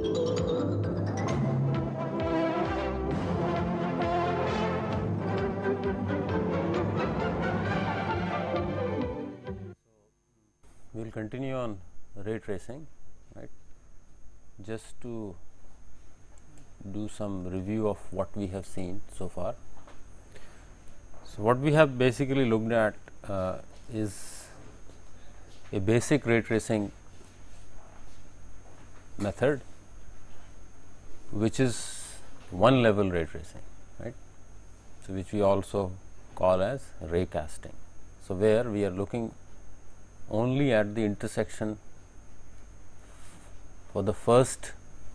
We will continue on ray tracing, right, just to do some review of what we have seen so far. So, what we have basically looked at is a basic ray tracing method, which is one level ray tracing, right. So, which we also call as ray casting. So, where we are looking only at the intersection for the first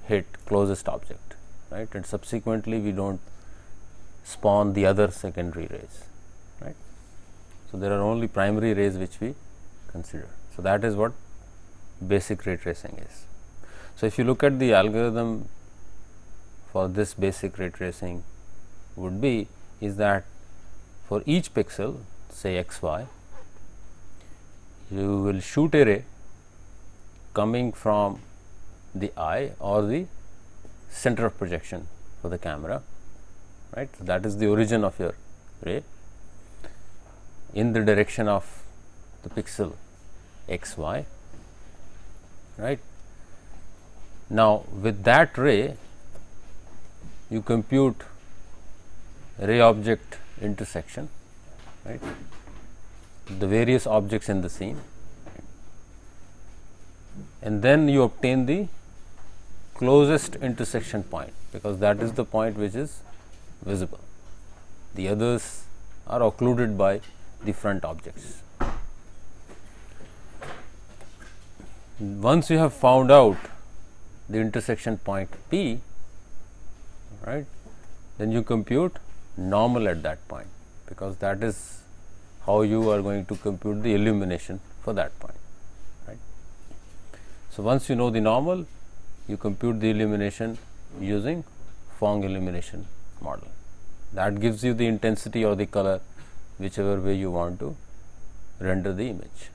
hit closest object, right, and subsequently we do not spawn the other secondary rays, right. So, there are only primary rays which we consider. So, that is what basic ray tracing is. So, if you look at the algorithm for this basic ray tracing would be is that for each pixel, say x y, you will shoot a ray coming from the eye or the center of projection for the camera, right. So, that is the origin of your ray in the direction of the pixel x y, right. Now, with that ray you compute ray object intersection, right, the various objects in the scene, and then you obtain the closest intersection point, because that is the point which is visible. The others are occluded by the front objects. Once you have found out the intersection point P, right, then you compute normal at that point, because that is how you are going to compute the illumination for that point, right. So, once you know the normal, you compute the illumination using Phong illumination model. That gives you the intensity or the color, whichever way you want to render the image,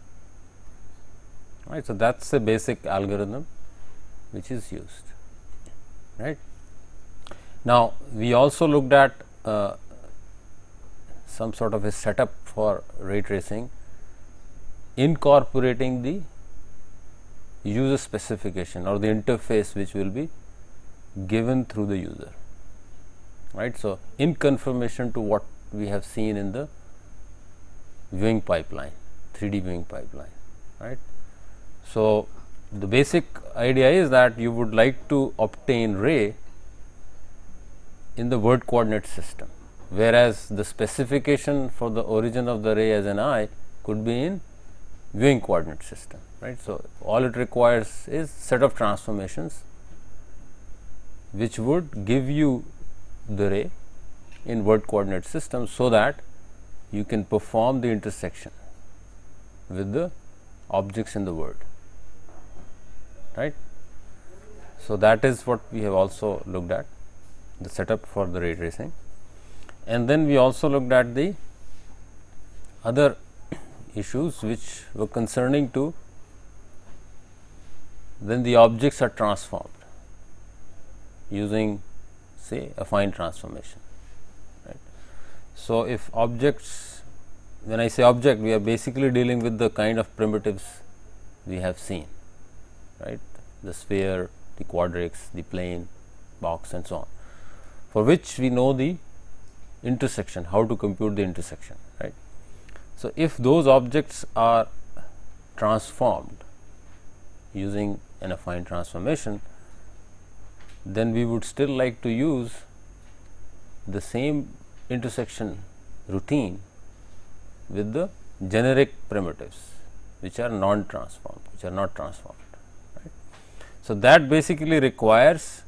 right. So, that is a basic algorithm which is used, right. Now, we also looked at some sort of a setup for ray tracing, incorporating the user specification or the interface which will be given through the user, right. So, in confirmation to what we have seen in the viewing pipeline, 3D viewing pipeline, right. So, the basic idea is that you would like to obtain ray in the word coordinate system, whereas the specification for the origin of the ray as an eye could be in viewing coordinate system, right. So, all it requires is set of transformations which would give you the ray in word coordinate system, so that you can perform the intersection with the objects in the word, right. So, that is what we have also looked at, the setup for the ray tracing. And then we also looked at the other issues which were concerning to when the objects are transformed using, say, affine transformation, right. So, if objects, when I say object, we are basically dealing with the kind of primitives we have seen, right, the sphere, the quadrix, the plane, box and so on, for which we know the intersection, how to compute the intersection, right. So, if those objects are transformed using an affine transformation, then we would still like to use the same intersection routine with the generic primitives which are non-transformed, which are not transformed, right. So, that basically requires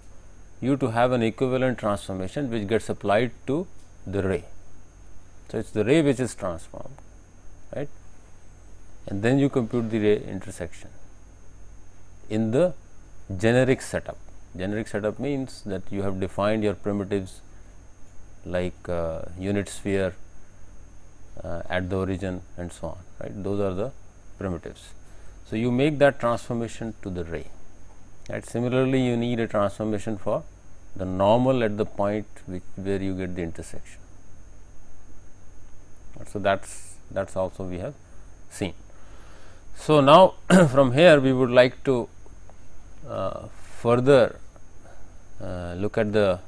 you to have an equivalent transformation which gets applied to the ray. So, it is the ray which is transformed, right, and then you compute the ray intersection in the generic setup. Generic setup means that you have defined your primitives like unit sphere at the origin and so on, right. Those are the primitives. So, you make that transformation to the ray, Right. Similarly, you need a transformation for the normal at the point where you get the intersection. So, that's also we have seen. So, now from here we would like to further look at the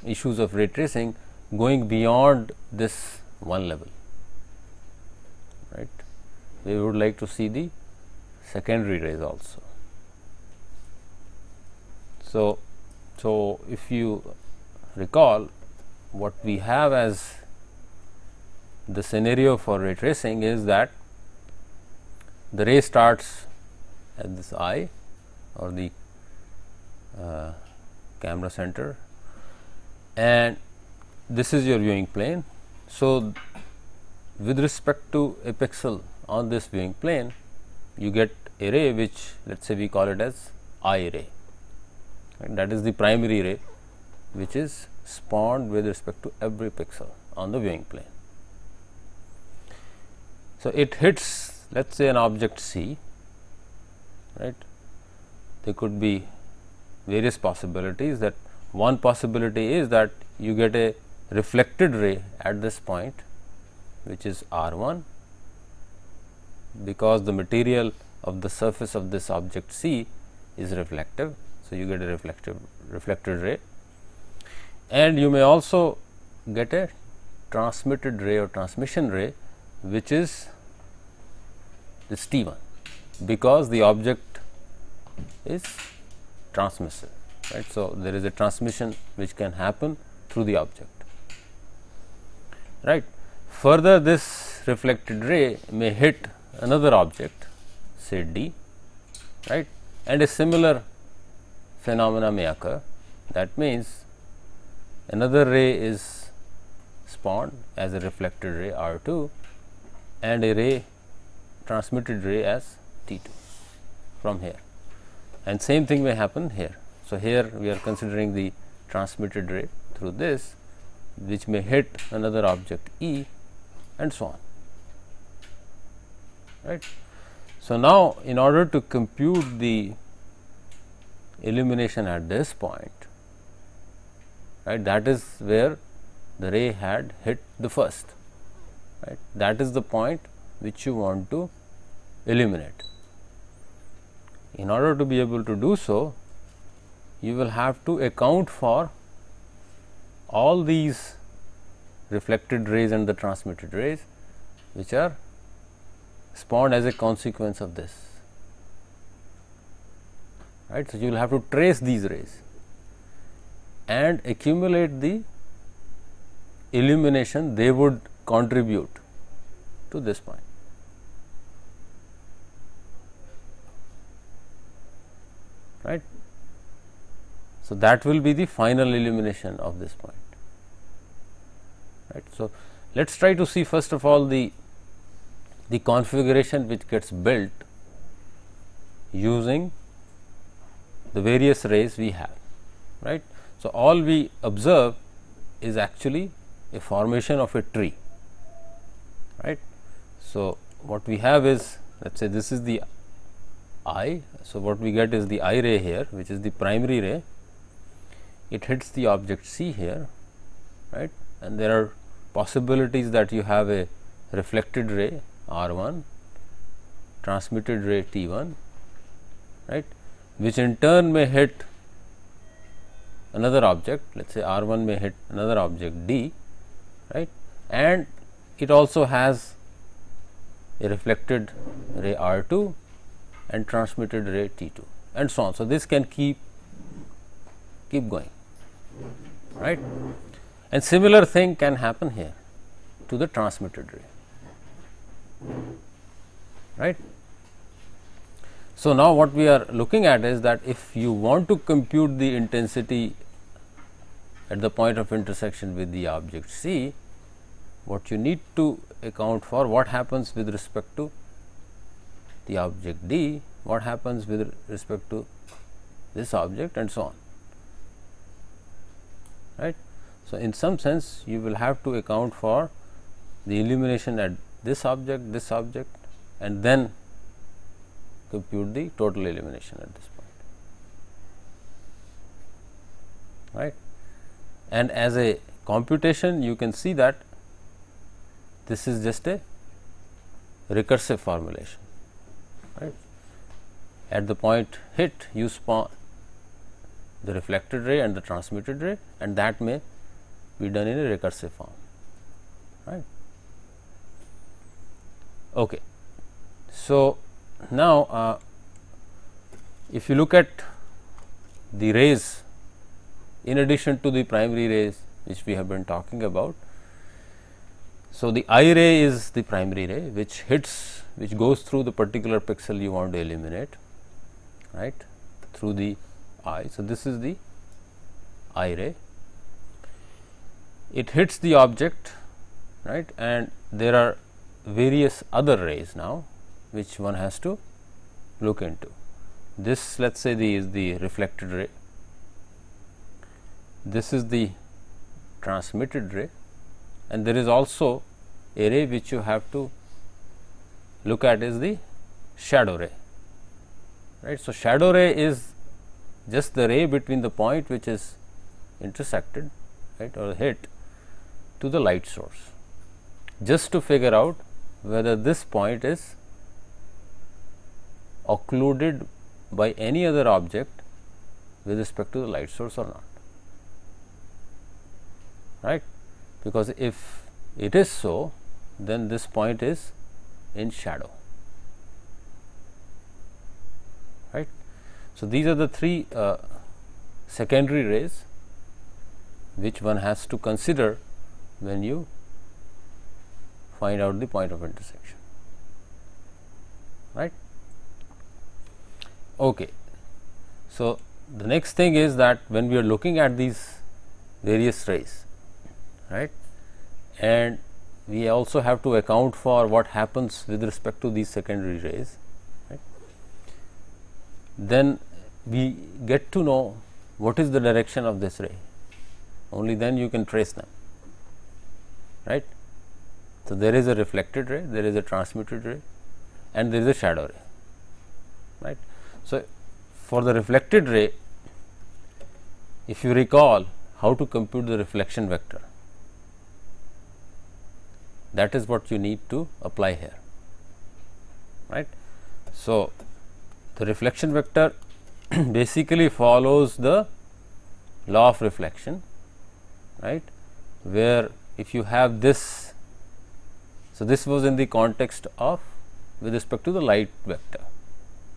issues of ray tracing going beyond this one level, right. We would like to see the secondary rays also. So, if you recall, what we have as the scenario for ray tracing is that the ray starts at this eye or the camera center, and this is your viewing plane. So, with respect to a pixel on this viewing plane, you get a ray which, let us say we call it as I ray, right. That is the primary ray which is spawned with respect to every pixel on the viewing plane. So, it hits, let us say, an object C, right. There could be various possibilities. That one possibility is that you get a reflected ray at this point, which is R1, because the material of the surface of this object C is reflective. So, you get a reflected ray, and you may also get a transmitted ray or transmission ray, which is this T1, because the object is transmissive, right. So, there is a transmission which can happen through the object, right. Further, this reflected ray may hit another object, say D, right, and a similar phenomena may occur. That means, another ray is spawned as a reflected ray R2 and a ray transmitted ray as T2 from here, and same thing may happen here. So, here we are considering the transmitted ray through this, which may hit another object E, and so on, right. So, now in order to compute the illumination at this point, right, that is where the ray had hit the first, right. That is the point which you want to illuminate. In order to be able to do so, you will have to account for all these reflected rays and the transmitted rays, which are spawned as a consequence of this, right. So, you will have to trace these rays and accumulate the illumination they would contribute to this point, right. So, that will be the final illumination of this point, right. So, let us try to see first of all the configuration which gets built using the various rays we have, right. So, all we observe is actually a formation of a tree, right. So, what we have is, let us say this is the eye. So, what we get is the eye ray here, which is the primary ray. It hits the object C here, right, and there are possibilities that you have a reflected ray R1, transmitted ray T1, right, which in turn may hit another object, let us say R1 may hit another object D, right, and it also has a reflected ray R2 and transmitted ray T2, and so on. So, this can keep going, right, and similar thing can happen here to the transmitted ray, right. So, now what we are looking at is that if you want to compute the intensity at the point of intersection with the object C, what you need to account for what happens with respect to the object D, what happens with respect to this object, and so on, right. So, in some sense you will have to account for the illumination at this object, and then compute the total illumination at this point, right. And as a computation, you can see that this is just a recursive formulation, right. At the point hit, you spawn the reflected ray and the transmitted ray, and that may be done in a recursive form, right. Okay. So, now if you look at the rays in addition to the primary rays which we have been talking about. So, the I ray is the primary ray which goes through the particular pixel you want to eliminate, right, through the eye. So, this is the I ray. It hits the object, right, and there are various other rays now which one has to look into. This, let us say, is the reflected ray, this is the transmitted ray, and there is also a ray which you have to look at is the shadow ray, right. So, shadow ray is just the ray between the point which is intersected, right, or hit to the light source, just to figure out whether this point is occluded by any other object with respect to the light source or not, right, because if it is so, then this point is in shadow, right. So, these are the three secondary rays which one has to consider when you find out the point of intersection, right. Okay. So, the next thing is that when we are looking at these various rays, right, and we also have to account for what happens with respect to these secondary rays, right, then we get to know what is the direction of this ray, only then you can trace them, right. So, there is a reflected ray, there is a transmitted ray, and there is a shadow ray, right. So, for the reflected ray, if you recall how to compute the reflection vector, that is what you need to apply here, right. So, the reflection vector basically follows the law of reflection, right, where if you have this, so this was in the context of with respect to the light vector,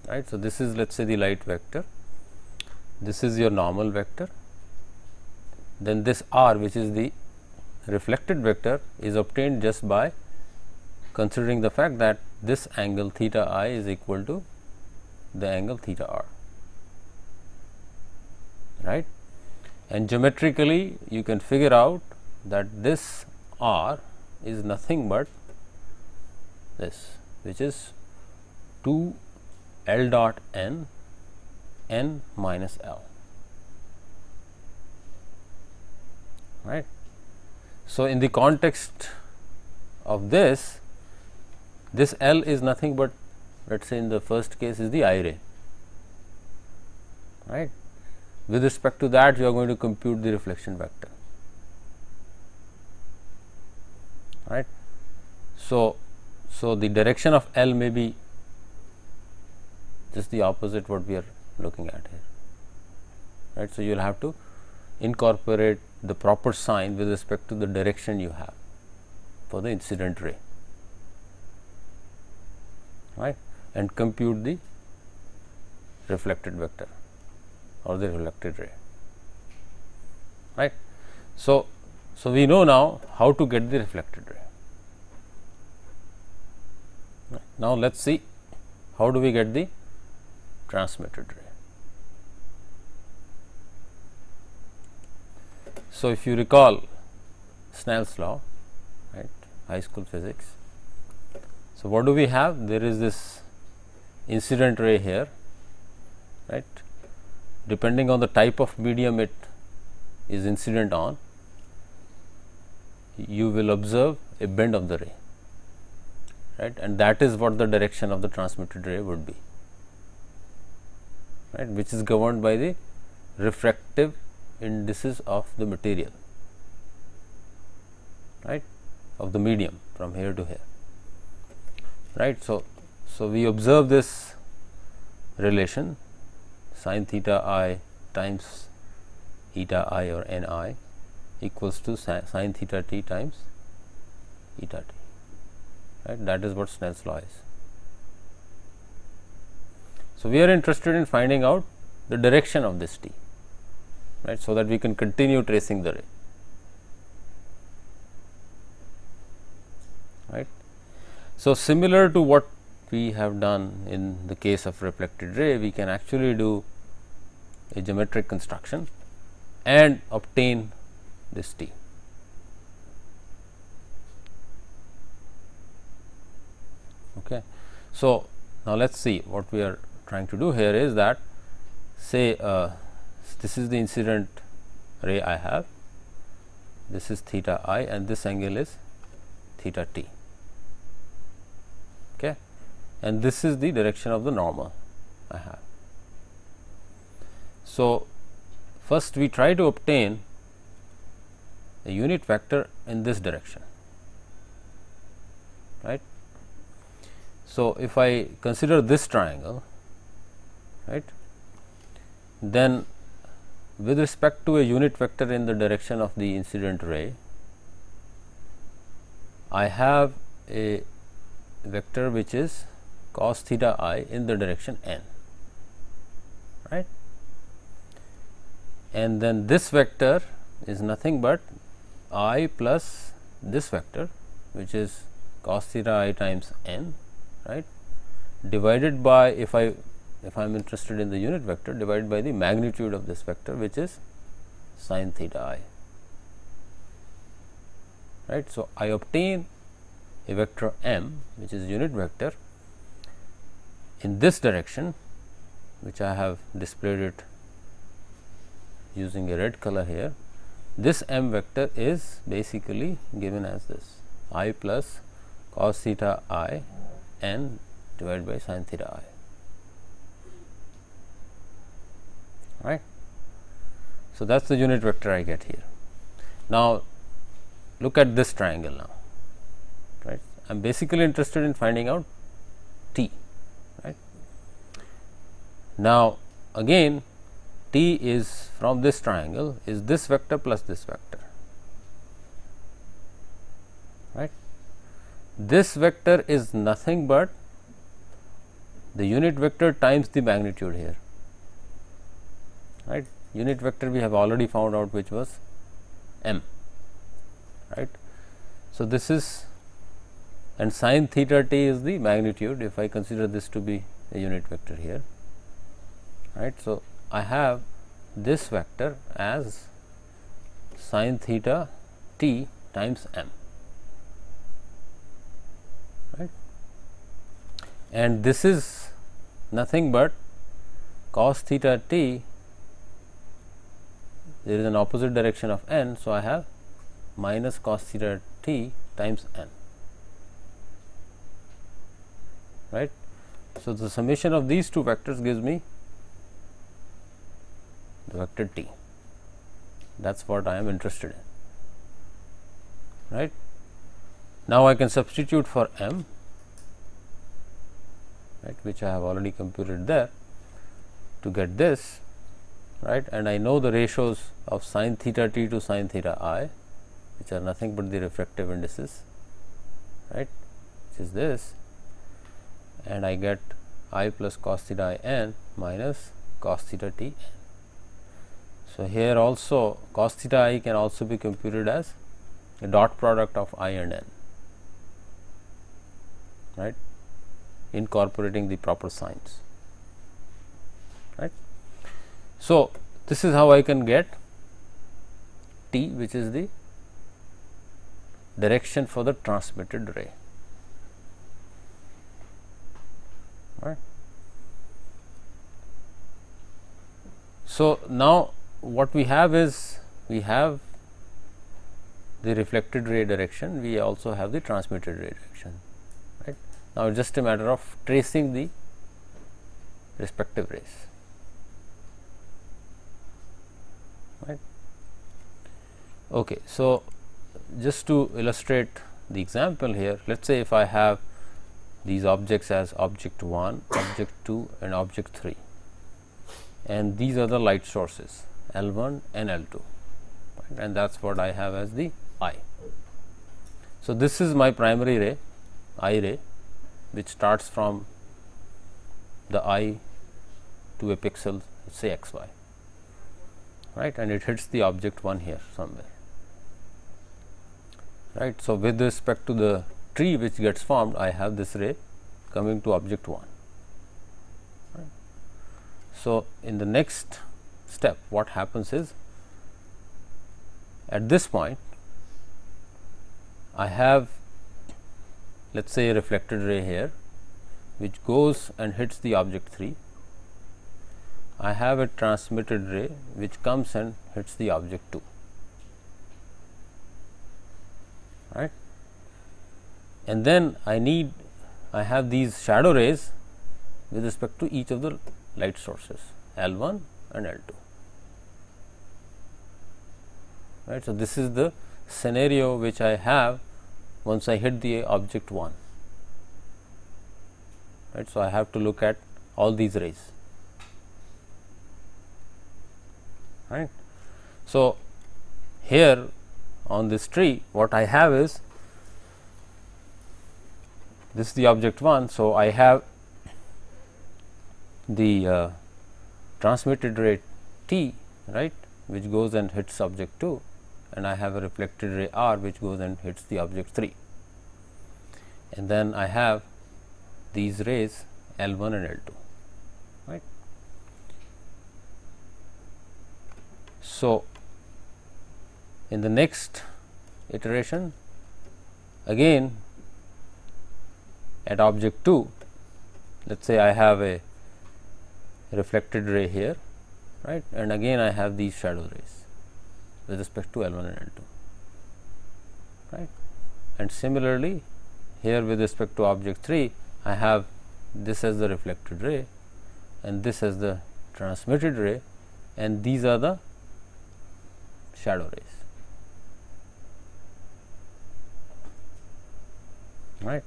right. So, this is, let us say, the light vector, this is your normal vector, then this r, which is the reflected vector, is obtained just by considering the fact that this angle theta I is equal to the angle theta r, right. And geometrically you can figure out that this r is nothing but this, which is 2 L dot n minus L, right. So, in the context of this L is nothing but, let us say, in the first case is the I ray, right. With respect to that, you are going to compute the reflection vector, right. So, the direction of L may be just the opposite what we are looking at here, right. So, you will have to incorporate the proper sign with respect to the direction you have for the incident ray, right, and compute the reflected vector or the reflected ray, right. So, we know now how to get the reflected ray. Right. Now, let us see how do we get the transmitted ray. So, if you recall Snell's law, right, high school physics. So, what do we have? There is this incident ray here, right. Depending on the type of medium it is incident on, you will observe a bend of the ray, right, and that is what the direction of the transmitted ray would be, right, which is governed by the refractive indices of the material, right, of the medium from here to here, right. So we observe this relation sin theta I times eta I or ni equals to sin theta t times eta t, right. That is what Snell's law is. So, we are interested in finding out the direction of this t, right, so that we can continue tracing the ray, right. So, similar to what we have done in the case of reflected ray, we can actually do a geometric construction and obtain this t. Okay. So, now let us see what we are trying to do here is that, say this is the incident ray I have, this is theta I and this angle is theta t, okay, and this is the direction of the normal I have. So, first we try to obtain a unit vector in this direction, right. So, if I consider this triangle, right, then with respect to a unit vector in the direction of the incident ray, I have a vector which is cos theta I in the direction n, right, and then this vector is nothing but I plus this vector which is cos theta I times n, right, divided by, if I am interested in the unit vector, divided by the magnitude of this vector which is sin theta I, right. So, I obtain a vector m which is unit vector in this direction, which I have displayed it using a red color here. This m vector is basically given as this I plus cos theta I n divided by sin theta I, right. So, that is the unit vector I get here. Now, look at this triangle now, right. I am basically interested in finding out t, right. Now, again t is from this triangle is this vector plus this vector, right. This vector is nothing but the unit vector times the magnitude here, right. Unit vector we have already found out which was m, right. So, this is, and sin theta t is the magnitude if I consider this to be a unit vector here, right. So, I have this vector as sin theta t times m, right, and this is nothing but cos theta t, there is an opposite direction of n. So, I have minus cos theta t times n, right. So, the summation of these two vectors gives me the vector t, that is what I am interested in, right. Now, I can substitute for m, right, which I have already computed there to get this, right, and I know the ratios of sin theta t to sin theta I, which are nothing but the refractive indices, right, which is this, and I get I plus cos theta I n minus cos theta t n. So, here also cos theta I can also be computed as a dot product of I and n, right, incorporating the proper signs, right. So, this is how I can get t, which is the direction for the transmitted ray, right. So, now what we have is, we have the reflected ray direction, we also have the transmitted ray direction, right. Now, it is just a matter of tracing the respective rays, right. Okay, so just to illustrate the example here, let us say if I have these objects as object 1, object 2 and object 3, and these are the light sources L1 and L2, right, and that is what I have as the I. So, this is my primary ray, I ray, which starts from the I to a pixel, say xy, right, and it hits the object 1 here somewhere, right. So, with respect to the tree which gets formed, I have this ray coming to object 1. Right. So, in the next step what happens is, at this point I have, let us say, a reflected ray here which goes and hits the object 3. I have a transmitted ray which comes and hits the object 2, right. And then I have these shadow rays with respect to each of the light sources L1 and L2, right. So, this is the scenario which I have once I hit the object 1, right. So, I have to look at all these rays, right. So, here on this tree what I have is, this is the object 1. So, I have the transmitted ray T, right, which goes and hits object 2, and I have a reflected ray R which goes and hits the object 3, and then I have these rays L1 and L2, right. So, in the next iteration, again at object 2, let us say I have a reflected ray here, right, and again I have these shadow rays with respect to L1 and L2, right. And similarly, here with respect to object 3, I have this as the reflected ray and this as the transmitted ray, and these are the shadow rays, right.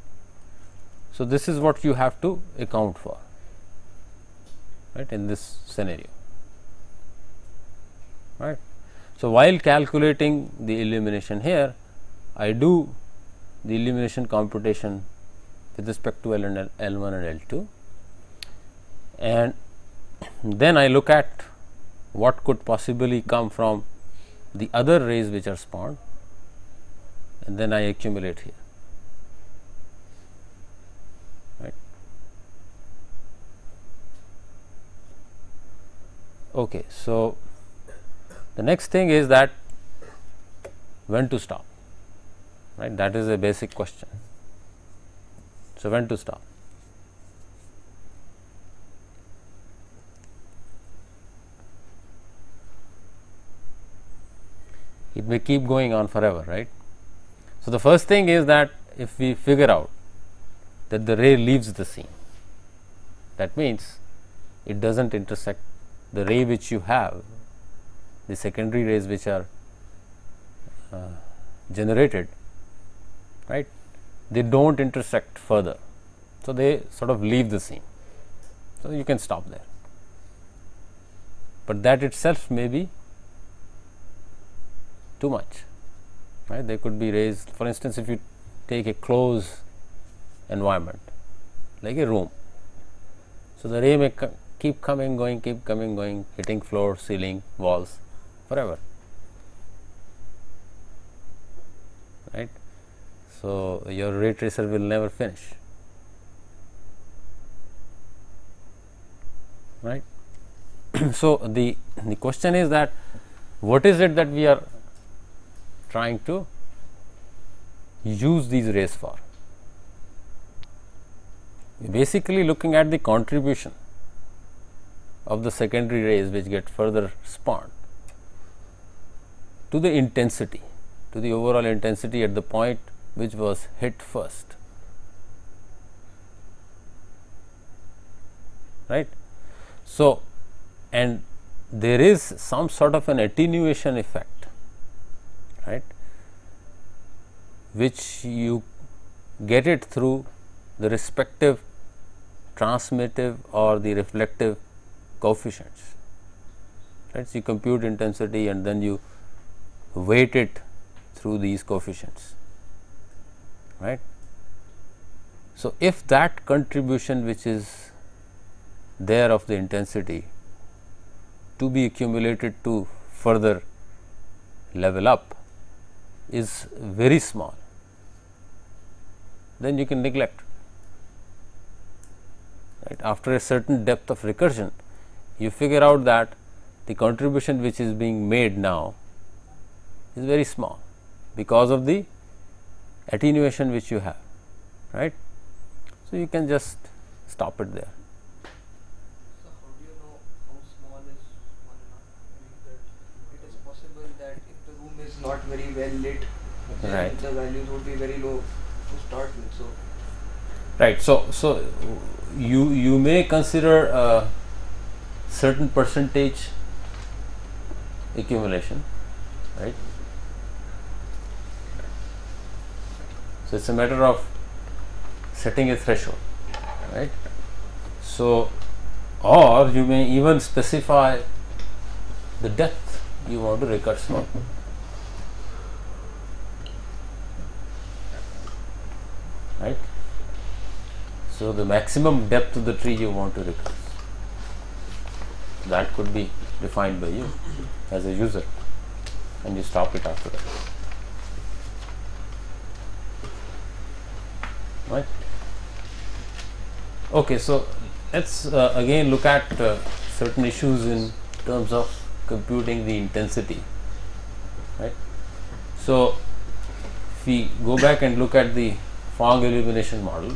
So, this is what you have to account for, right, in this scenario, right. So, while calculating the illumination here, I do the illumination computation with respect to L1 and L2, and then I look at what could possibly come from the other rays which are spawned, and then I accumulate here, right. Okay, so the next thing is that when to stop, right, that is a basic question. So, when to stop? It may keep going on forever, right. So, the first thing is that if we figure out that the ray leaves the scene, that means it does not intersect the ray which you have, the secondary rays which are generated, right, they do not intersect further. So, they sort of leave the scene. So, you can stop there, but that itself may be too much, right. They could be rays, for instance, if you take a closed environment like a room. So, the ray may keep coming, going, hitting floor, ceiling, walls forever, right. So, your ray tracer will never finish, right. So, the question is that what is it that we are trying to use these rays for? We are basically looking at the contribution of the secondary rays which get further spawned to the intensity, to the overall intensity at the point which was hit first, right. So, and there is some sort of an attenuation effect, right, which you get it through the respective transmittive or the reflective coefficients, right. So, you compute intensity and then you weight it through these coefficients, right. So, if that contribution which is there of the intensity to be accumulated to further level up is very small, then you can neglect, right. After a certain depth of recursion, you figure out that the contribution which is being made now is very small because of the attenuation which you have, right. So, you can just stop it there. So, how do you know how small is small enough? I mean, that it is possible that if the room is not very well lit, then Right. the values would be very low to start with. So, Right. So you may consider a certain percentage accumulation, right. So, it is a matter of setting a threshold, right. So, or you may even specify the depth you want to recurse from, right. So, the maximum depth of the tree you want to recurse, that could be defined by you as a user, and you stop it after that, right. Okay, so let's again look at certain issues in terms of computing the intensity, right. So, if we go back and look at the Phong illumination model,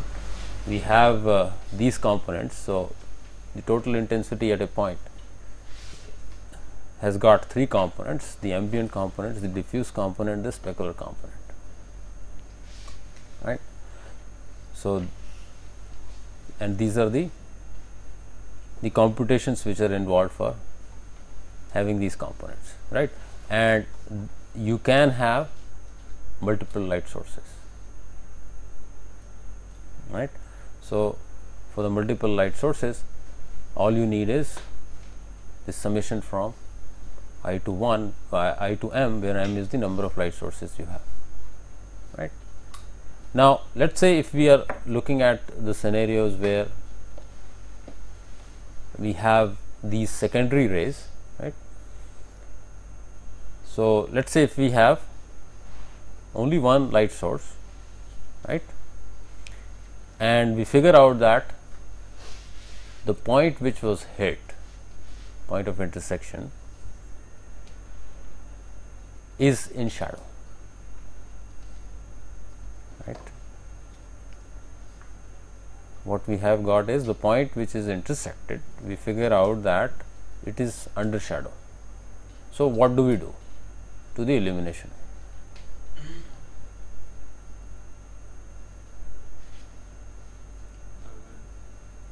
we have these components. So, the total intensity at a point has got three components: the ambient component, the diffuse component, the specular component, right. So, and these are the computations which are involved for having these components, right. And you can have multiple light sources, right. So, for the multiple light sources, all you need is this summation from I to 1 by I to m, where m is the number of light sources you have, right. Now, let us say if we are looking at the scenarios where we have these secondary rays, right. So, let us say if we have only one light source, right, and we figure out that the point which was hit, point of intersection, is in shadow, right. What we have got is the point which is intersected, we figure out that it is under shadow. So, what do we do to the illumination?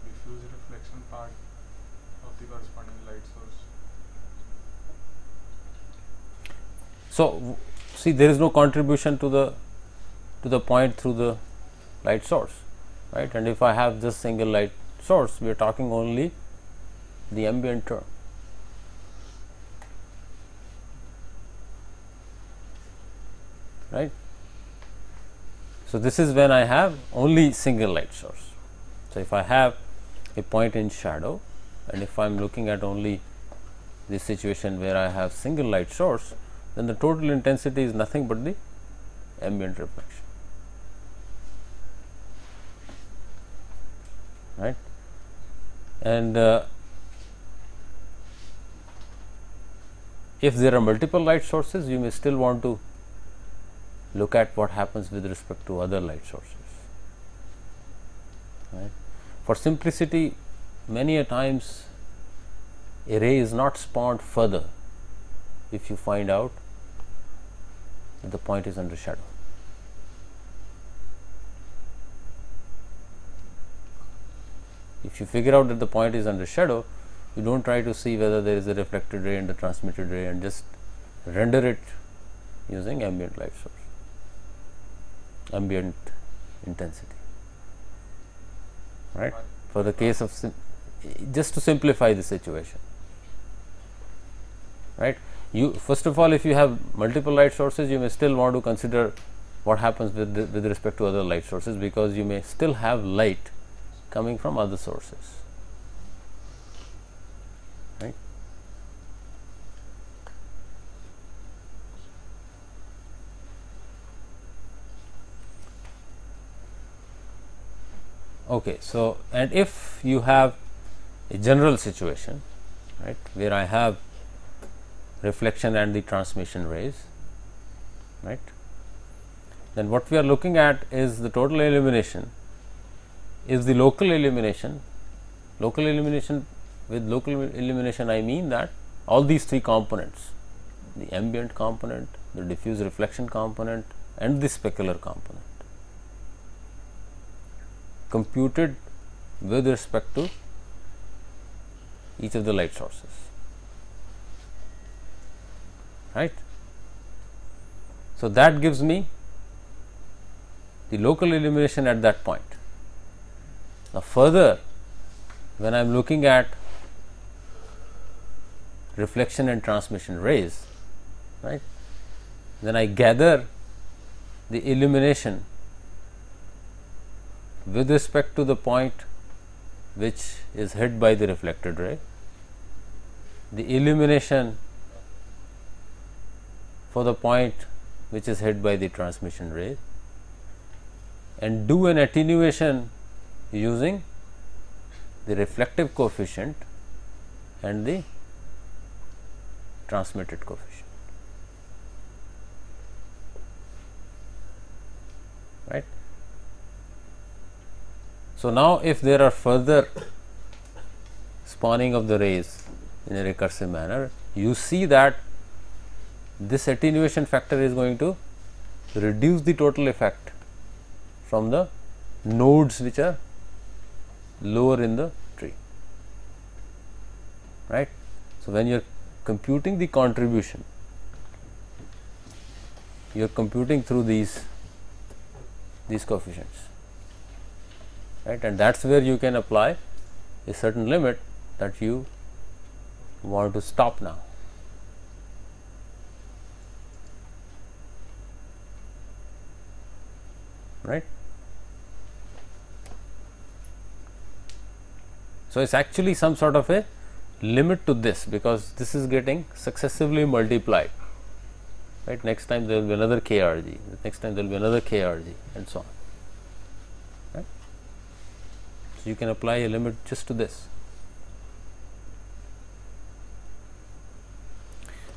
Diffuse reflection part of the corresponding light source. So, see, there is no contribution to the point through the light source, right. And if I have just single light source, we are talking only the ambient term, right. So, this is when I have only single light source. So, if I have a point in shadow, and if I am looking at only this situation where I have single light source, then the total intensity is nothing but the ambient reflection, right. And if there are multiple light sources, you may still want to look at what happens with respect to other light sources, right. For simplicity, many a times a ray is not spawned further if you find out that the point is under shadow. If you figure out that the point is under shadow, you do not try to see whether there is a reflected ray and a transmitted ray and just render it using ambient light source, ambient intensity, right. For the case of just to simplify the situation, right. You first of all, if you have multiple light sources, you may still want to consider what happens with respect to other light sources, because you may still have light coming from other sources, right. Okay, so and if you have a general situation, right, where I have reflection and the transmission rays, right, then what we are looking at is the total illumination is the local illumination. Local illumination, with local illumination I mean that all these three components, the ambient component, the diffuse reflection component and the specular component, computed with respect to each of the light sources, right. So, that gives me the local illumination at that point. Now, further, when I am looking at reflection and transmission rays, right, then I gather the illumination with respect to the point which is hit by the reflected ray, the illumination for the point which is hit by the transmission ray, and do an attenuation using the reflective coefficient and the transmitted coefficient, right. So, now if there are further spawning of the rays in a recursive manner, you see that this attenuation factor is going to reduce the total effect from the nodes which are lower in the tree, right. So, when you are computing the contribution, you are computing through these coefficients, right, and that is where you can apply a certain limit that you want to stop now. Right. So, it is actually some sort of a limit to this, because this is getting successively multiplied, right. Next time there will be another KRG, next time there will be another KRG and so on, right. So, you can apply a limit just to this.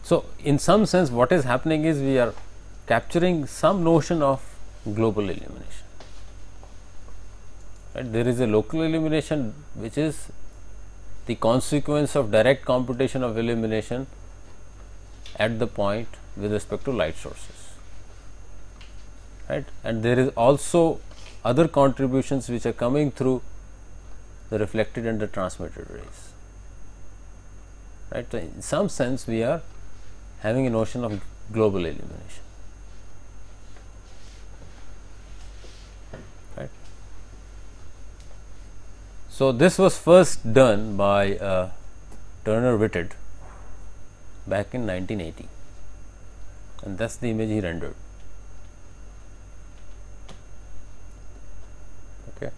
So, in some sense what is happening is we are capturing some notion of global illumination, right. There is a local illumination which is the consequence of direct computation of illumination at the point with respect to light sources, right, and there is also other contributions which are coming through the reflected and the transmitted rays, right. So, in some sense we are having a notion of global illumination, right. So, this was first done by Turner Whitted back in 1980, and that is the image he rendered. Okay.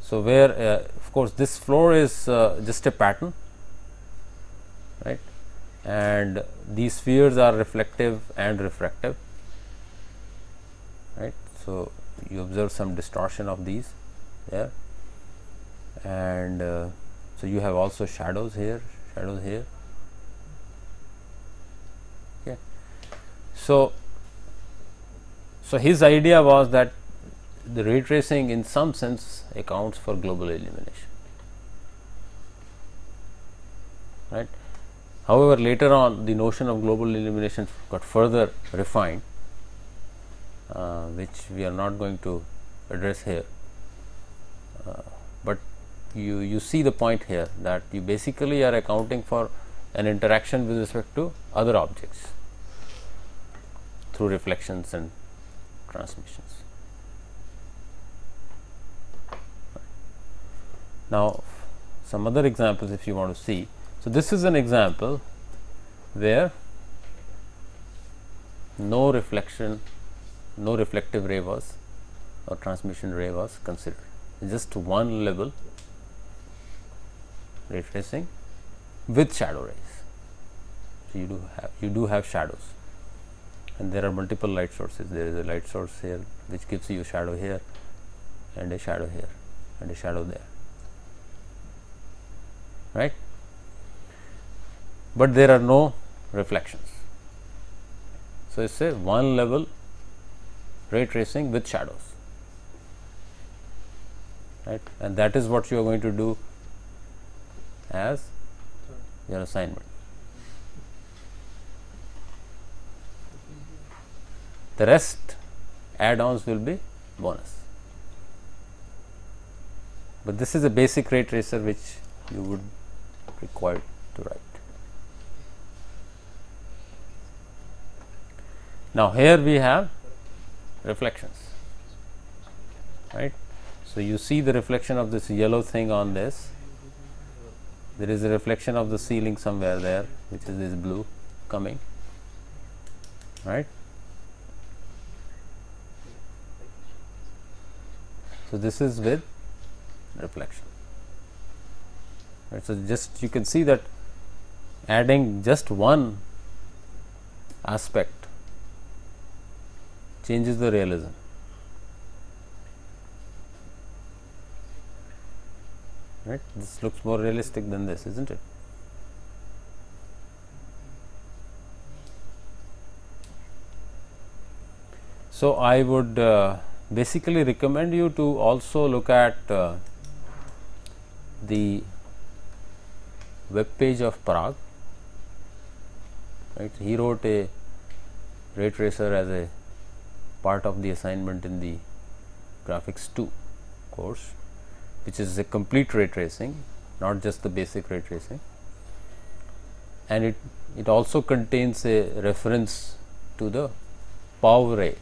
So, where of course, this floor is just a pattern, right, and these spheres are reflective and refractive, right. So, you observe some distortion of these there, and so you have also shadows here, shadows here. Okay. So, his idea was that the ray tracing in some sense accounts for global illumination, right. However, later on the notion of global illumination got further refined, which we are not going to address here, but you see the point here that you basically are accounting for an interaction with respect to other objects, through reflections and transmissions. Now, some other examples if you want to see. So, this is an example where no reflection, no reflective ray was or transmission ray was considered, just one level ray tracing with shadow rays. So, you do have shadows, and there are multiple light sources. There is a light source here which gives you a shadow here and a shadow here and a shadow there, right, but there are no reflections. So, it is a one level ray tracing with shadows, right, and that is what you are going to do as your assignment. The rest add-ons will be bonus, but this is a basic ray tracer which you would require to write. Now, here we have reflections, right. So, you see the reflection of this yellow thing on this. There is a reflection of the ceiling somewhere there, which is this blue coming, right. So, this is with reflection, right. So, just you can see that adding just one aspect changes the realism. Right, this looks more realistic than this, isn't it? So, I would basically recommend you to also look at the web page of Parag. Right, he wrote a ray tracer as a part of the assignment in the graphics 2 course, which is a complete ray tracing, not just the basic ray tracing, and it also contains a reference to the PowRay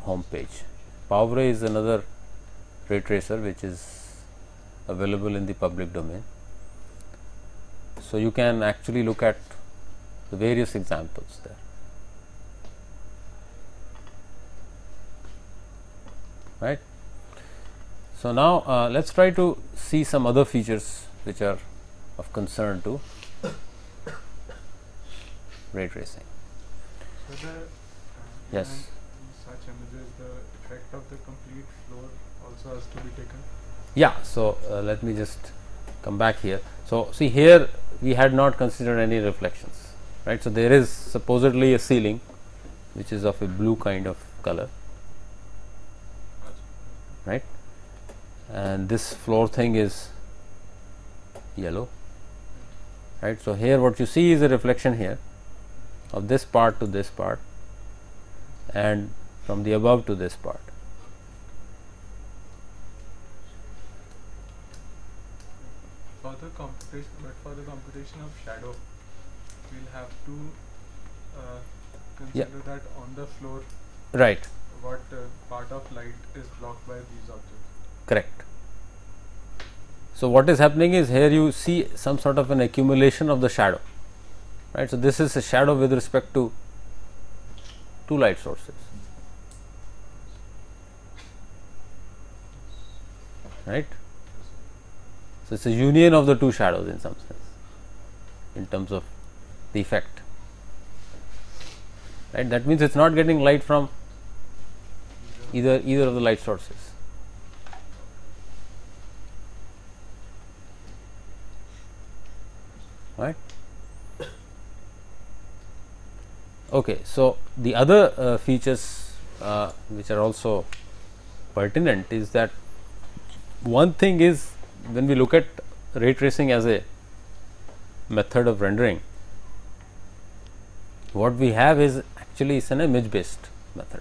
homepage. PowRay is another ray tracer which is available in the public domain. So, you can actually look at the various examples there. Right. So, now let us try to see some other features which are of concern to ray tracing. So, yes. In such images, the effect of the complete floor also has to be taken. Yeah. So, let me just come back here. So, see here we had not considered any reflections, right. So, there is supposedly a ceiling which is of a blue kind of color, right, and this floor thing is yellow, right. So, here what you see is a reflection here of this part to this part and from the above to this part. For the computation of shadow, we'll have to consider that on the floor, right, what part of light is blocked by these objects. Correct. So, what is happening is here you see some sort of an accumulation of the shadow, right. So, this is a shadow with respect to two light sources, right. So, it is a union of the two shadows in some sense in terms of the effect, right. That means, it is not getting light from either of the light sources, right. Okay. So, the other features which are also pertinent is that one thing is when we look at ray tracing as a method of rendering, what we have is actually is an image based method,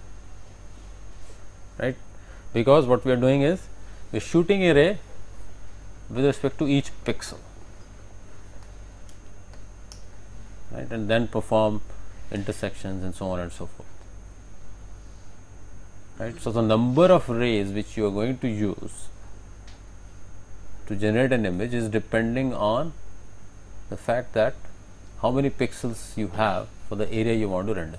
right, because what we are doing is we are shooting a ray with respect to each pixel, right, and then perform intersections and so on and so forth. right. So, the number of rays which you are going to use to generate an image is depending on the fact that how many pixels you have for the area you want to render.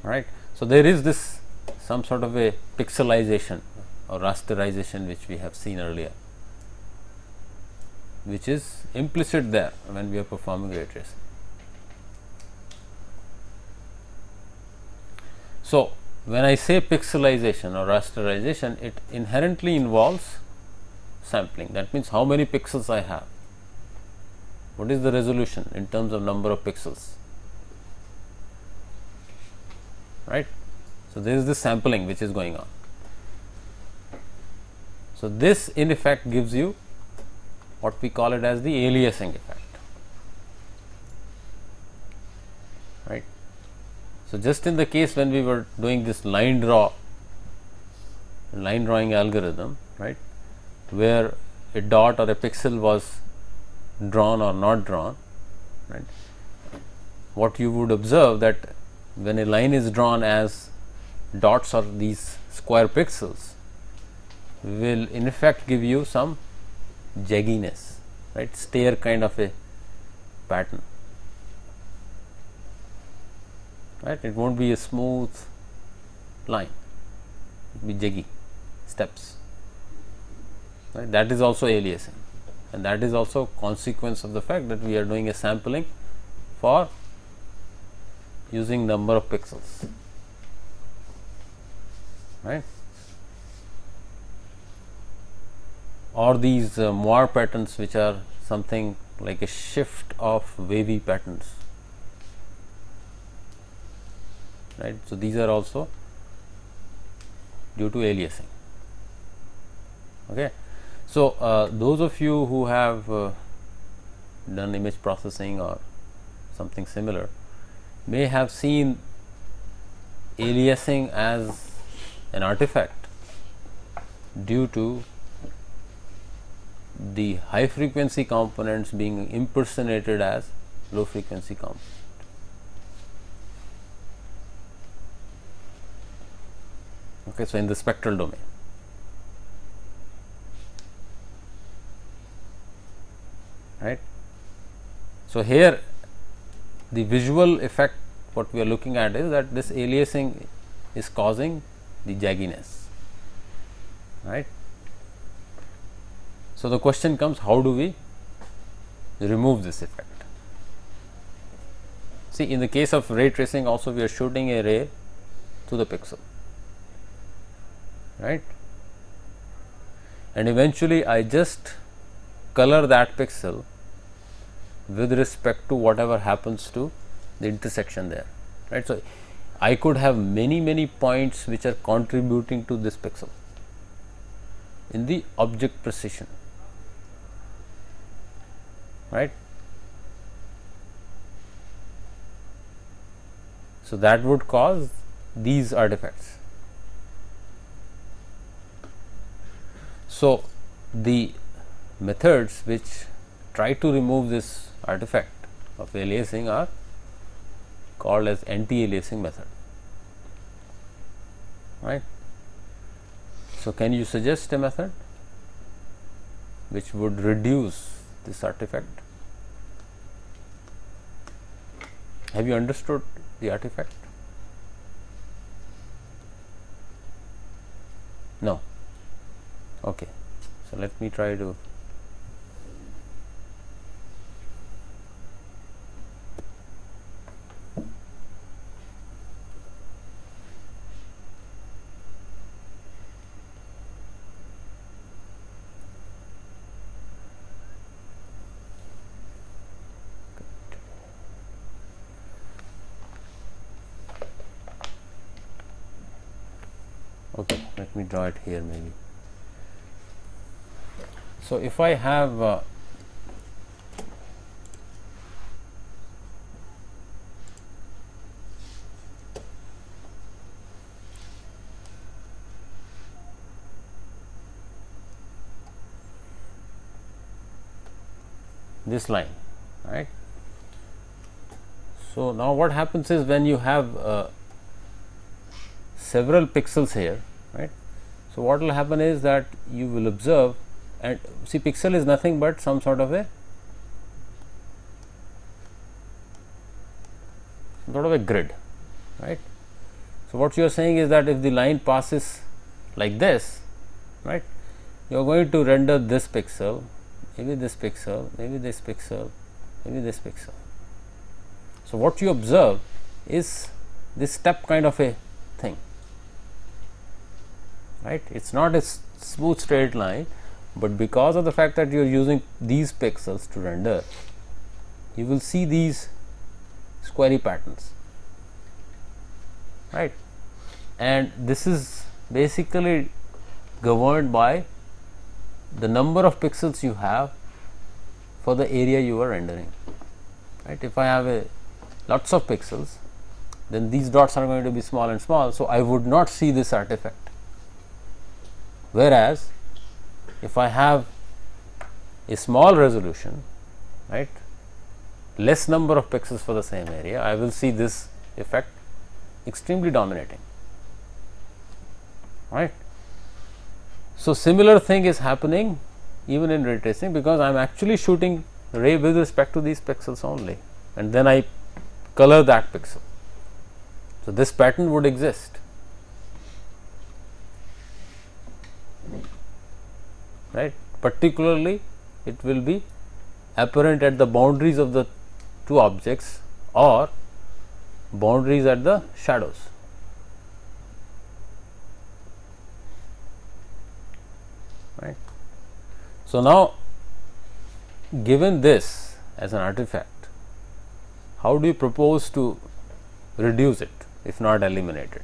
Right. So, there is this some sort of a pixelization or rasterization which we have seen earlier, which is implicit there when we are performing ray tracing. So, when I say pixelization or rasterization, it inherently involves sampling. That means how many pixels I have, what is the resolution in terms of number of pixels, right. So, there is this sampling which is going on. So, this in effect gives you what we call it as the aliasing effect, right. So, just in the case when we were doing this line drawing algorithm, right, where a dot or a pixel was drawn or not drawn, right, what you would observe that when a line is drawn as dots or these square pixels will in effect give you some jagginess, right, stair kind of a pattern, right. It won't be a smooth line, it will be jaggy steps, right. That is also aliasing, and that is also consequence of the fact that we are doing a sampling for using number of pixels, right. Or these Moir patterns, which are something like a shift of wavy patterns, right. So, these are also due to aliasing. Okay. So, those of you who have done image processing or something similar may have seen aliasing as an artifact due to the high frequency components being impersonated as low frequency components. Okay, so, in the spectral domain, right. So, here the visual effect what we are looking at is that this aliasing is causing the jagginess, right. So, the question comes, how do we remove this effect? See, in the case of ray tracing also we are shooting a ray to the pixel, right, and eventually I just color that pixel with respect to whatever happens to the intersection there, right. So, I could have many points which are contributing to this pixel in the object precision, right. So, that would cause these artifacts. So, the methods which try to remove this artifact of aliasing are called as anti-aliasing method, right. So, can you suggest a method which would reduce this artifact? Have you understood the artifact? No. Okay. So, let me try to okay, let me draw it here maybe. So, if I have this line, right. So, now what happens is when you have several pixels here, right. So, what will happen is that you will observe, and see, pixel is nothing but some sort of a grid, right. So, what you are saying is that if the line passes like this, right, you are going to render this pixel, maybe this pixel, maybe this pixel, maybe this pixel. So, what you observe is this step kind of a thing, right. It is not a smooth straight line, but because of the fact that you are using these pixels to render, you will see these squarey patterns, right. And this is basically governed by the number of pixels you have for the area you are rendering, right. If I have lots of pixels, then these dots are going to be small and small. So, I would not see this artifact, whereas if I have a small resolution, right, less number of pixels for the same area, I will see this effect extremely dominating, right. So, similar thing is happening even in ray tracing, because I am actually shooting ray with respect to these pixels only, and then I color that pixel. So, this pattern would exist, right. Particularly, it will be apparent at the boundaries of the two objects or boundaries at the shadows. Right. So, now given this as an artifact, how do you propose to reduce it, if not eliminate it?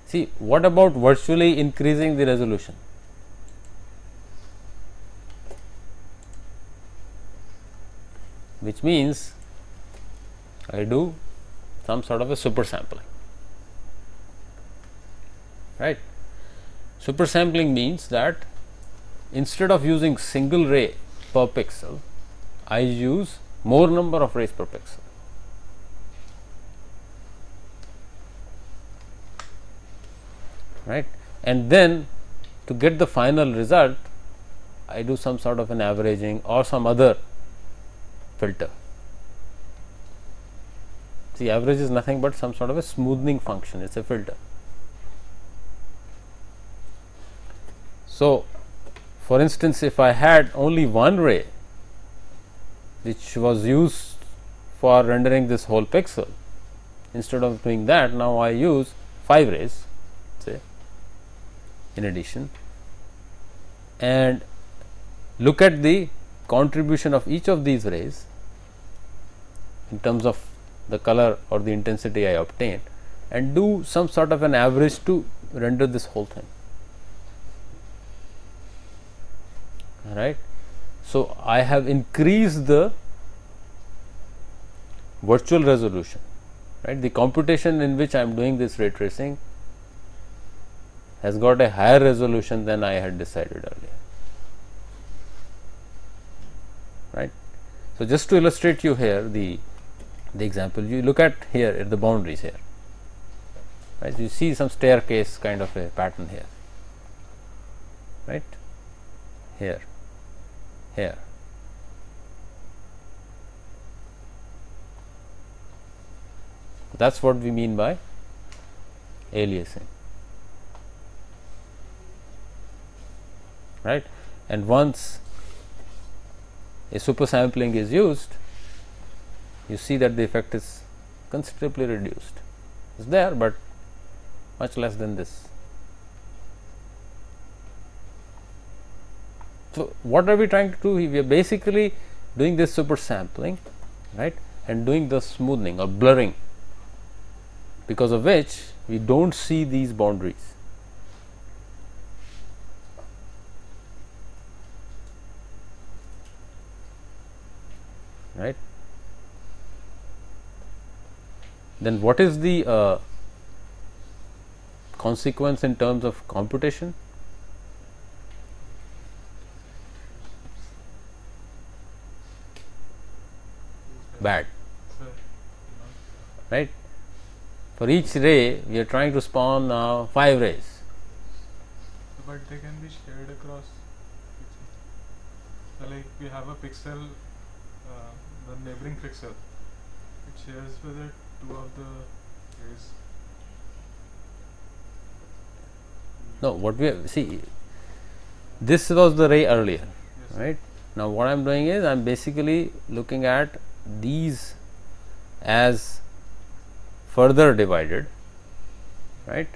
See, what about virtually increasing the resolution? Which means I do some sort of a super sampling, right. Super sampling means that instead of using single ray per pixel, I use more number of rays per pixel. Right. And then to get the final result, I do some sort of an averaging or some other filter. See, average is nothing but some sort of a smoothing function, it is a filter. So, for instance, if I had only one ray which was used for rendering this whole pixel, instead of doing that, now I use 5 rays, say, in addition, and look at the contribution of each of these rays in terms of the color or the intensity I obtain, and do some sort of an average to render this whole thing. Right. So, I have increased the virtual resolution, right. The computation in which I am doing this ray tracing has got a higher resolution than I had decided earlier, right. So, just to illustrate you here the example, you look at here at the boundaries here, right. You see some staircase kind of a pattern here, right, here, here. That is what we mean by aliasing, right. And once a super sampling is used, you see that the effect is considerably reduced. It is there, but much less than this. So, what are we trying to do? We are basically doing this super sampling, right, and doing the smoothing or blurring, because of which we do not see these boundaries. Right. then what is the consequence in terms of computation? Bad, right? For each ray, we are trying to spawn now 5 rays. But they can be shared across. So like we have a pixel, the neighboring pixel, it shares with it 2 of the rays. No, what we have, see, this was the ray earlier, Yes. right? Now, what I am doing is I am basically looking at these as further divided, right,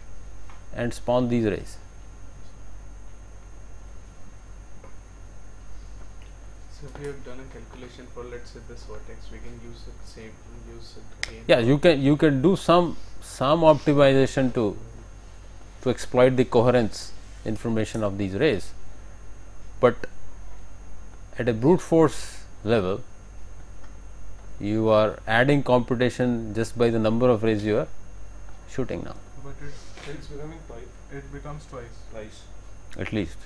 and spawn these rays. So if we have done a calculation for, let's say, this vertex, we can use it again. Yeah, you can do some optimization to exploit the coherence information of these rays, but at a brute force level, you are adding computation just by the number of rays you are shooting now, But it's becoming twice. It becomes twice. at least.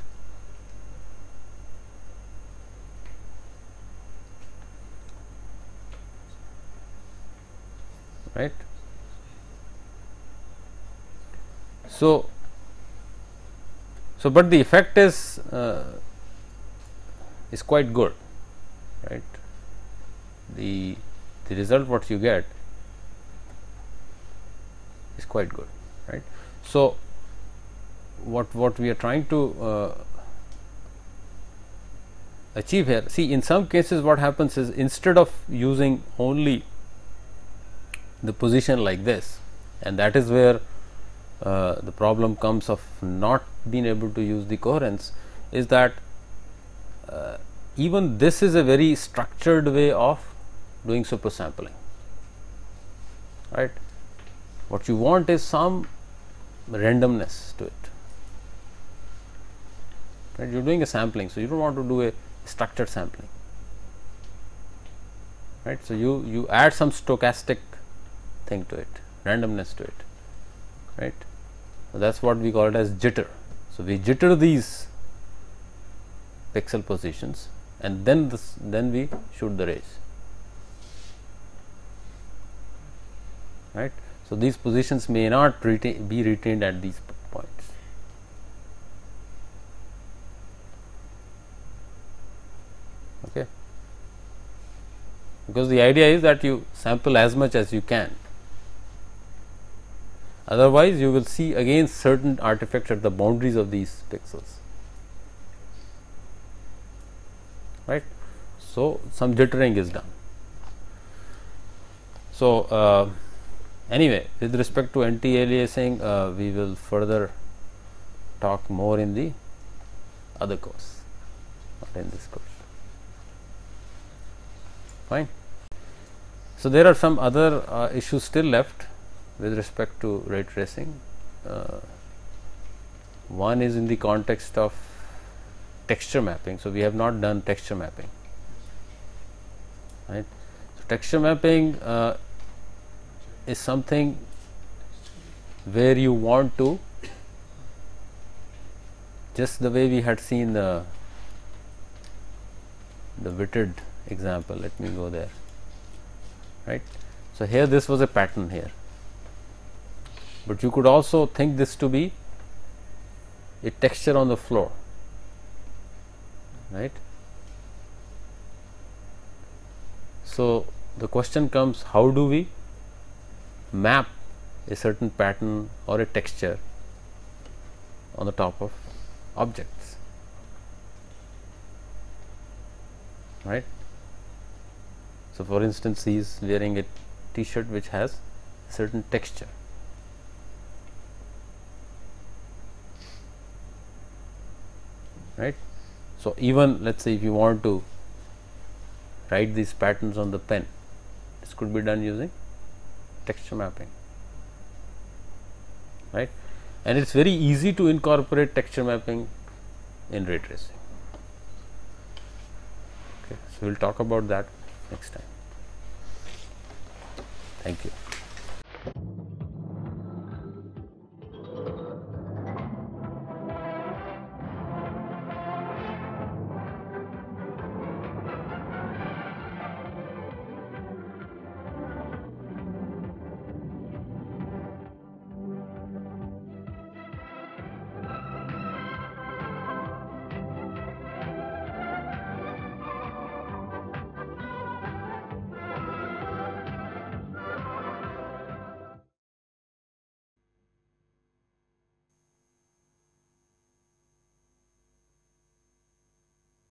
Right. So, but the effect is quite good, right? The result what you get is quite good, right? So, what we are trying to achieve here, see, in some cases what happens is, instead of using only the position like this, and that is where the problem comes of not being able to use the coherence, is that even this is a very structured way of doing super sampling, right? What you want is some randomness to it, right? You are doing a sampling, so you don't want to do a structured sampling, right? So you add some stochastic thing to it, randomness to it, right? So that's what we call it as jitter. So we jitter these pixel positions, and then we shoot the rays, right? So these positions may not be retained at these points. Okay, because the idea is that you sample as much as you can. Otherwise, you will see again certain artifacts at the boundaries of these pixels, right? So some jittering is done. So anyway, with respect to anti-aliasing, we will further talk more in the other course, not in this course. Fine. So there are some other issues still left with respect to ray tracing. One is in the context of texture mapping. So we have not done texture mapping, right? So texture mapping is something where you want to, just the way we had seen the Whitted example. Let me go there, right? So here this was a pattern here, but you could also think this to be a texture on the floor, right? So the question comes, how do we map a certain pattern or a texture on the top of objects, right? So for instance, he is wearing a t-shirt which has a certain texture, right? So even let's say if you want to write these patterns on the pen, this could be done using texture mapping, right? And it's very easy to incorporate texture mapping in ray tracing. Okay, so we'll talk about that next time. Thank you.